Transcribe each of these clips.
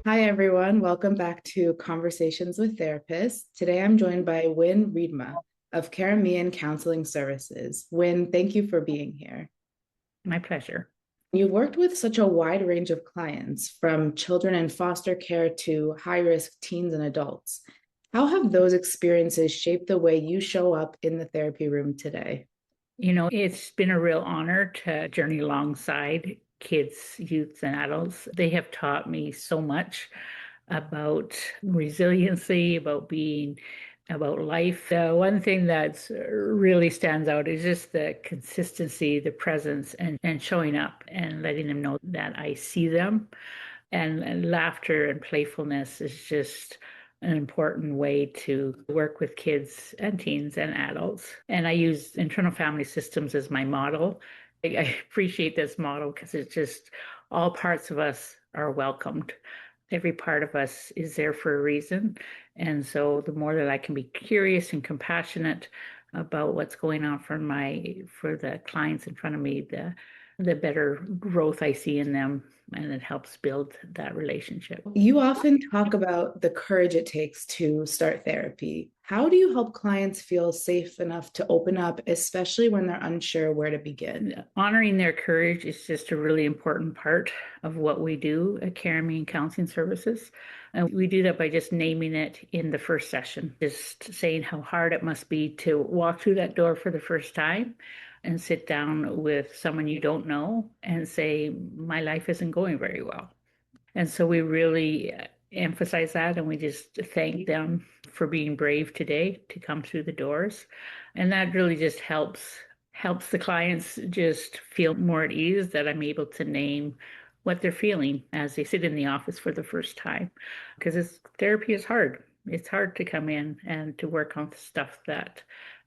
Hi, everyone. Welcome back to Conversations with Therapists. Today, I'm joined by Winn Rietema of Karameon Counseling Services. Winn, thank you for being here. My pleasure. You worked with such a wide range of clients, from children in foster care to high-risk teens and adults. How have those experiences shaped the way you show up in the therapy room today? It's been a real honor to journey alongside kids, youths, and adults. They have taught me so much about resiliency, about life. One thing that's really stands out is just the consistency, the presence, and showing up and letting them know that I see them. And laughter and playfulness is just an important way to work with kids and teens and adults. And I use internal family systems as my model. I appreciate this model because it's just all parts of us are welcomed. Every part of us is there for a reason. And so the more that I can be curious and compassionate about what's going on for the clients in front of me, the better growth I see in them, and it helps build that relationship. You often talk about the courage it takes to start therapy. How do you help clients feel safe enough to open up, especially when they're unsure where to begin? Honoring their courage is just a really important part of what we do at Karameon Counseling Services. And we do that by just naming it in the first session, just saying how hard it must be to walk through that door for the first time and sit down with someone you don't know and say, my life isn't going very well. And so we really emphasize that, and we just thank them for being brave today to come through the doors. And that really just helps the clients just feel more at ease that I'm able to name what they're feeling as they sit in the office for the first time. Because therapy is hard. It's hard to come in and to work on stuff that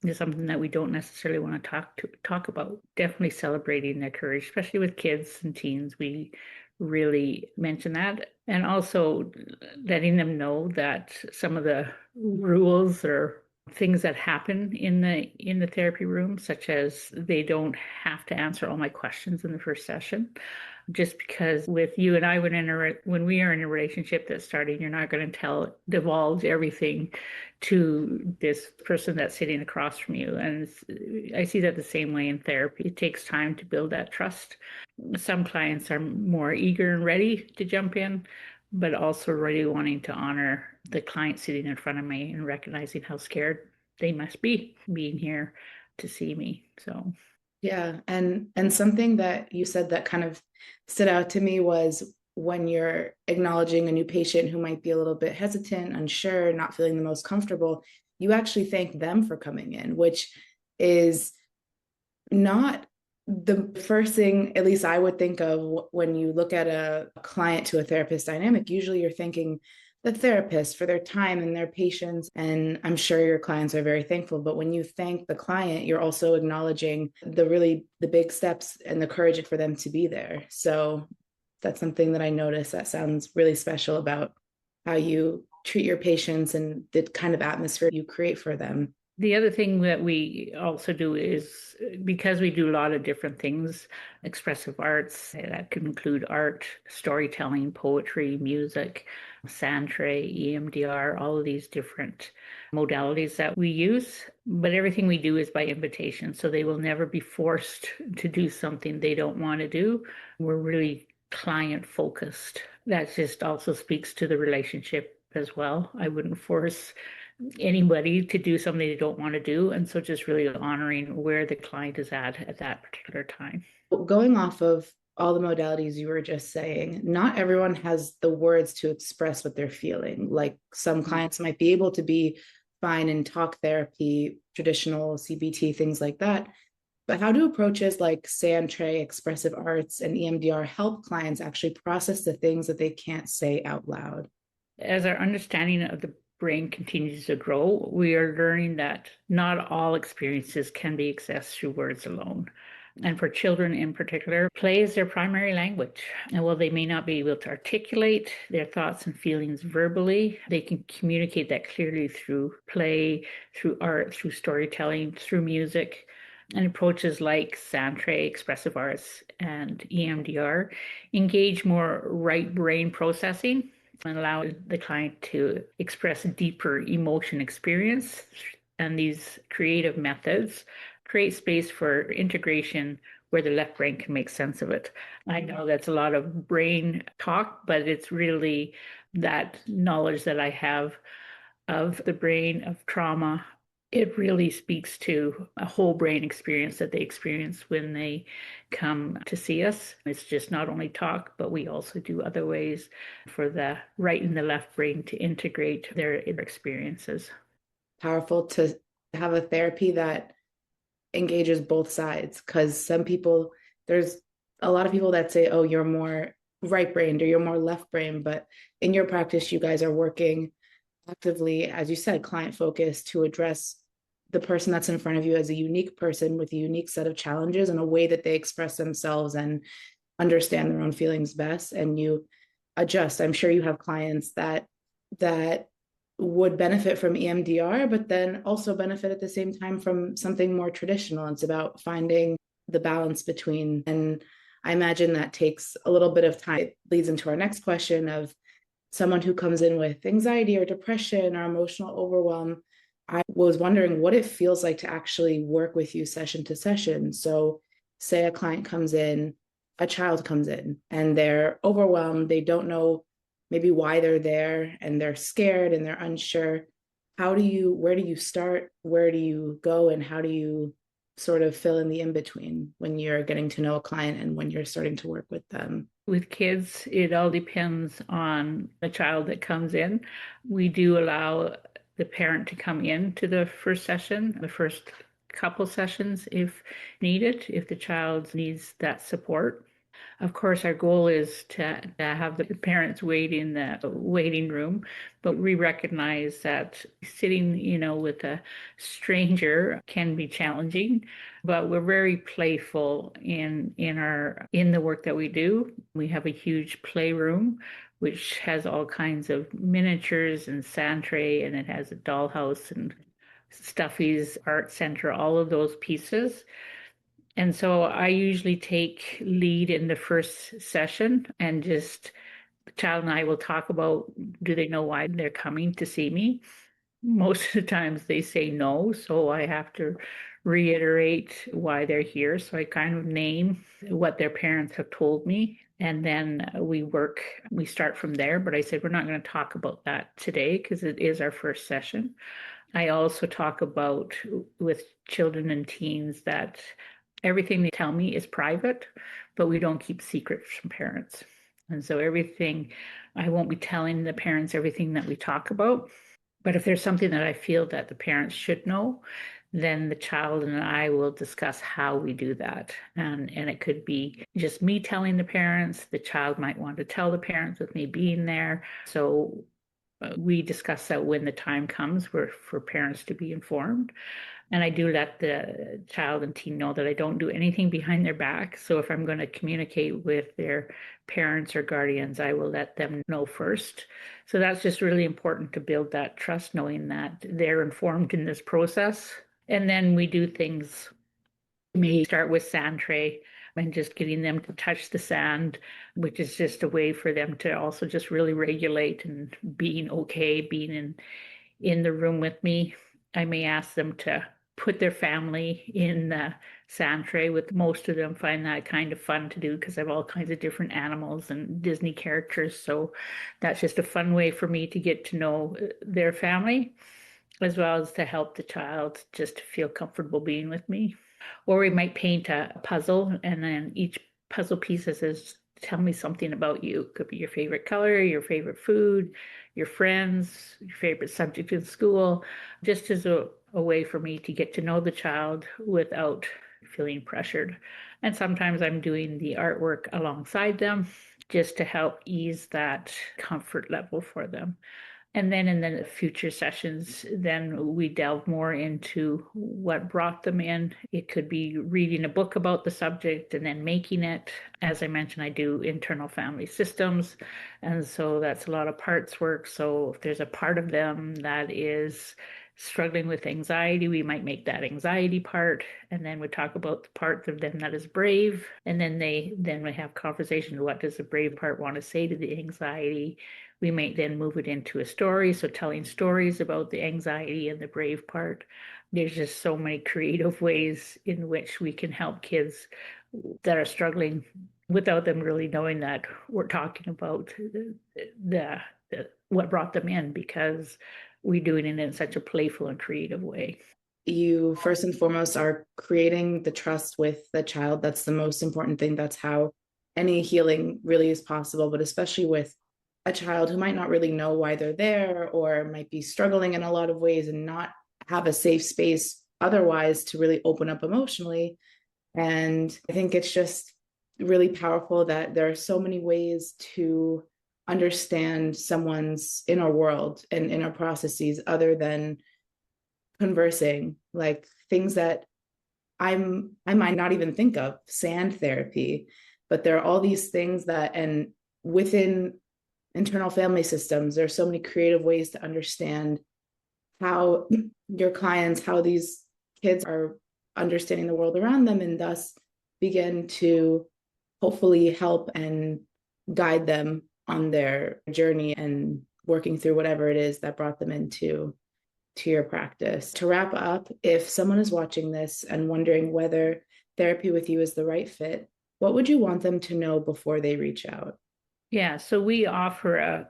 is something that we don't necessarily want to talk about. Definitely celebrating their courage, especially with kids and teens. We really mention that, and also letting them know that some of the rules or things that happen in the therapy room, such as they don't have to answer all my questions in the first session. Just because with you and I, when we are in a relationship that's starting, you're not going to divulge everything to this person that's sitting across from you. And I see that the same way in therapy. It takes time to build that trust. Some clients are more eager and ready to jump in, but also really wanting to honor the client sitting in front of me and recognizing how scared they must be being here to see me. So Yeah, and something that you said that kind of stood out to me was when you're acknowledging a new patient who might be a little bit hesitant, unsure, not feeling the most comfortable, you actually thank them for coming in, which is not the first thing, at least I would think of when you look at a client to a therapist dynamic. Usually you're thinking the therapist for their time and their patience. And I'm sure your clients are very thankful. But when you thank the client, you're also acknowledging the big steps and the courage for them to be there. So that's something that I noticed that sounds really special about how you treat your patients and the kind of atmosphere you create for them. the other thing that we also do is because we do a lot of different things, expressive arts, that could include art, storytelling, poetry, music, sandtray, EMDR, all of these different modalities that we use. But everything we do is by invitation. So they will never be forced to do something they don't want to do. We're really client focused. That just also speaks to the relationship as well. I wouldn't force anybody to do something they don't want to do. And so just really honoring where the client is at that particular time. Going off of all the modalities you were just saying, not everyone has the words to express what they're feeling. Like some clients might be able to be fine in talk therapy, traditional CBT, things like that. But how do approaches like sandtray, expressive arts, and EMDR help clients actually process the things that they can't say out loud? As our understanding of the brain continues to grow, we are learning that not all experiences can be accessed through words alone. And for children in particular, play is their primary language. And while they may not be able to articulate their thoughts and feelings verbally, they can communicate that clearly through play, through art, through storytelling, through music. And approaches like sandtray, expressive arts, and EMDR engage more right brain processing and allow the client to express deeper emotion experience. And these creative methods create space for integration where the left brain can make sense of it. I know that's a lot of brain talk, but it's really that knowledge that I have of the brain, of trauma. It really speaks to a whole brain experience that they experience when they come to see us. It's just not only talk, but we also do other ways for the right and the left brain to integrate their experiences. Powerful to have a therapy that engages both sides, because some people, there's a lot of people that say, oh, you're more right brained or you're more left brained, but in your practice you guys are working actively, as you said, client focused, to address the person that's in front of you as a unique person with a unique set of challenges and a way that they express themselves and understand their own feelings best. And you adjust. I'm sure you have clients that would benefit from EMDR, but then also benefit at the same time from something more traditional. It's about finding the balance between, and I imagine that takes a little bit of time. It leads into our next question of someone who comes in with anxiety or depression or emotional overwhelm. I was wondering what it feels like to actually work with you session to session. So say a client comes in, a child comes in and they're overwhelmed, they don't know maybe why they're there, and they're scared and they're unsure. Where do you start? Where do you go? And how do you sort of fill in the in between when you're getting to know a client and when you're starting to work with them? With kids, it all depends on the child that comes in. We do allow the parent to come in to the first session, the first couple sessions if needed, if the child needs that support. Of course, our goal is to have the parents wait in the waiting room, but we recognize that sitting, with a stranger can be challenging. But we're very playful in the work that we do. We have a huge playroom, which has all kinds of miniatures and sandtray, and it has a dollhouse and Stuffy's art center, all of those pieces. And so I usually take lead in the first session, and just the child and I will talk about, do they know why they're coming to see me? Most of the times they say no, so I have to reiterate why they're here. So I kind of name what their parents have told me, and then we start from there. But I said, we're not going to talk about that today because it is our first session. I also talk about with children and teens that everything they tell me is private, but we don't keep secrets from parents. And so I won't be telling the parents everything that we talk about. But if there's something that I feel that the parents should know, then the child and I will discuss how we do that. And it could be just me telling the parents. The child might want to tell the parents with me being there. So we discuss that when the time comes for parents to be informed. And I do let the child and teen know that I don't do anything behind their back. So if I'm going to communicate with their parents or guardians, I will let them know first. So that's just really important to build that trust, knowing that they're informed in this process. And then we do things, we may start with sand tray and just getting them to touch the sand, which is just a way for them to also just really regulate and being okay, being in the room with me. I may ask them to put their family in the sand tray. With most of them find that kind of fun to do because I have all kinds of different animals and Disney characters. So that's just a fun way for me to get to know their family, as well as to help the child just to feel comfortable being with me. Or we might paint a puzzle, and then each puzzle piece says, tell me something about you. It could be your favorite color, your favorite food, your friends, your favorite subject in school, just as a way for me to get to know the child without feeling pressured. And sometimes I'm doing the artwork alongside them just to help ease that comfort level for them. And then in the future sessions, then we delve more into what brought them in. It could be reading a book about the subject and then making it. As I mentioned, I do internal family systems. And so that's a lot of parts work. So if there's a part of them that is struggling with anxiety, we might make that anxiety part. And then we talk about the part of them that is brave. And then we have conversation. What does the brave part want to say to the anxiety? We might then move it into a story. So telling stories about the anxiety and the brave part. There's just so many creative ways in which we can help kids that are struggling without them really knowing that we're talking about the what brought them in, because we're doing it in such a playful and creative way. You first and foremost are creating the trust with the child. That's the most important thing. That's how any healing really is possible, but especially with a child who might not really know why they're there or might be struggling in a lot of ways and not have a safe space otherwise to really open up emotionally. And I think it's just really powerful that there are so many ways to understand someone's inner world and inner processes other than conversing, like things that I might not even think of, sand therapy, but there are all these things that, and within internal family systems, there's so many creative ways to understand how your clients, how these kids are understanding the world around them, and thus begin to hopefully help and guide them on their journey and working through whatever it is that brought them into your practice. To wrap up, if someone is watching this and wondering whether therapy with you is the right fit, what would you want them to know before they reach out? Yeah, so we offer a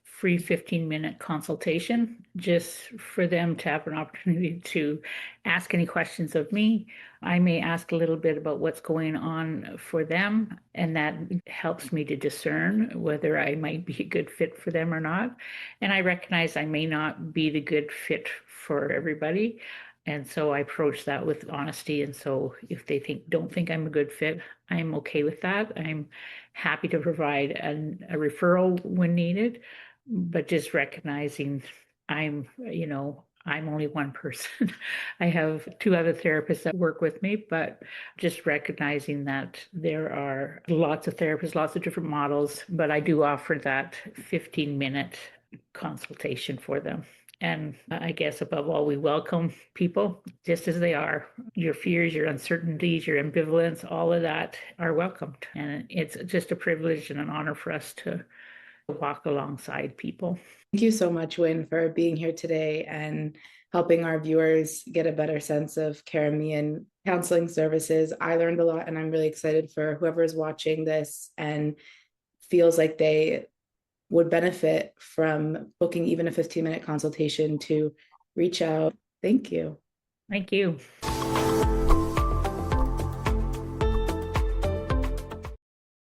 free 15-minute consultation just for them to have an opportunity to ask any questions of me. I may ask a little bit about what's going on for them, and that helps me to discern whether I might be a good fit for them or not. And I recognize I may not be the good fit for everybody. And so I approach that with honesty. And so if they don't think I'm a good fit, I'm okay with that. I'm happy to provide a referral when needed, but just recognizing I'm only one person. I have two other therapists that work with me, but just recognizing that there are lots of therapists, lots of different models, but I do offer that 15-minute consultation for them. And I guess above all, we welcome people just as they are. Your fears, your uncertainties, your ambivalence, all of that are welcomed. And it's just a privilege and an honor for us to walk alongside people. Thank you so much, Winn, for being here today and helping our viewers get a better sense of Karameon counseling services. I learned a lot, and I'm really excited for whoever is watching this and feels like they would benefit from booking even a 15-minute consultation to reach out. Thank you. Thank you.